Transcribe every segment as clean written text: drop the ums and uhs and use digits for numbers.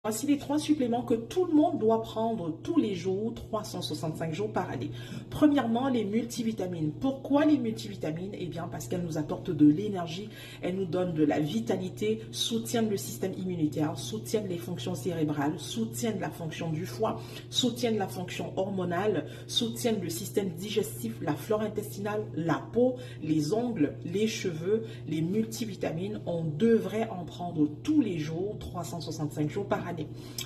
Voici les trois suppléments que tout le monde doit prendre tous les jours, 365 jours par année. Premièrement, les multivitamines. Pourquoi les multivitamines? Eh bien, parce qu'elles nous apportent de l'énergie, elles nous donnent de la vitalité, soutiennent le système immunitaire, soutiennent les fonctions cérébrales, soutiennent la fonction du foie, soutiennent la fonction hormonale, soutiennent le système digestif, la flore intestinale, la peau, les ongles, les cheveux. Les multivitamines, on devrait en prendre tous les jours, 365 jours par année.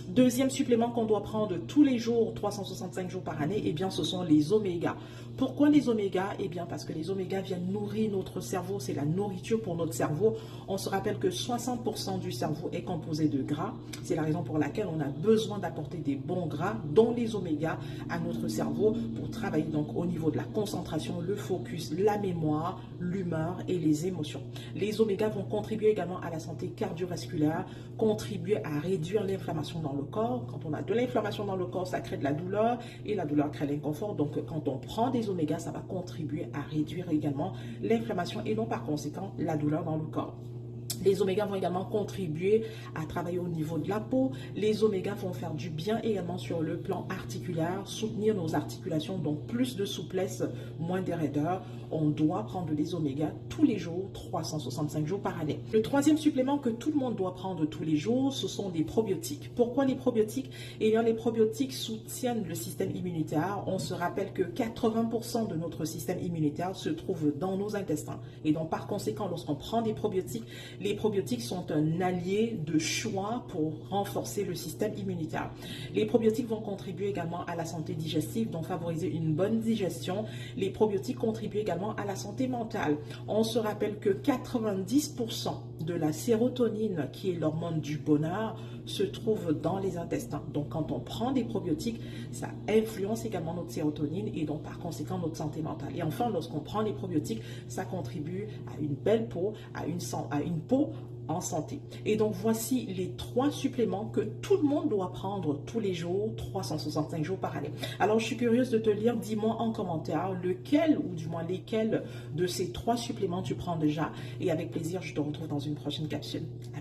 Deuxième supplément qu'on doit prendre tous les jours, 365 jours par année, eh bien, ce sont les omégas. Pourquoi les omégas? Eh bien, parce que les omégas viennent nourrir notre cerveau, c'est la nourriture pour notre cerveau. On se rappelle que 60% du cerveau est composé de gras. C'est la raison pour laquelle on a besoin d'apporter des bons gras, dont les omégas, à notre cerveau pour travailler donc au niveau de la concentration, le focus, la mémoire, l'humeur et les émotions. Les omégas vont contribuer également à la santé cardiovasculaire, contribuer à réduire l'inflammation dans le corps. Quand on a de l'inflammation dans le corps, ça crée de la douleur et la douleur crée l'inconfort. Donc, quand on prend des omégas, ça va contribuer à réduire également l'inflammation et donc par conséquent la douleur dans le corps. Les omégas vont également contribuer à travailler au niveau de la peau. Les omégas vont faire du bien également sur le plan articulaire, soutenir nos articulations, donc plus de souplesse, moins de raideur. On doit prendre des omégas tous les jours, 365 jours par année. Le troisième supplément que tout le monde doit prendre tous les jours, ce sont des probiotiques. Pourquoi les probiotiques? Eh bien, les probiotiques soutiennent le système immunitaire. On se rappelle que 80% de notre système immunitaire se trouve dans nos intestins. Et donc, par conséquent, lorsqu'on prend des probiotiques, les probiotiques sont un allié de choix pour renforcer le système immunitaire. Les probiotiques vont contribuer également à la santé digestive, donc favoriser une bonne digestion. Les probiotiques contribuent également à la santé mentale. On se rappelle que 90% de la sérotonine, qui est l'hormone du bonheur, se trouve dans les intestins. Donc, quand on prend des probiotiques, ça influence également notre sérotonine et donc par conséquent notre santé mentale. Et enfin, lorsqu'on prend les probiotiques, ça contribue à une belle peau, à une peau en santé. Et donc, voici les trois suppléments que tout le monde doit prendre tous les jours, 365 jours par année. Alors, je suis curieuse de te lire. Dis-moi en commentaire lequel, ou du moins lesquels de ces trois suppléments tu prends déjà. Et avec plaisir, je te retrouve dans une prochaine capsule. À bientôt.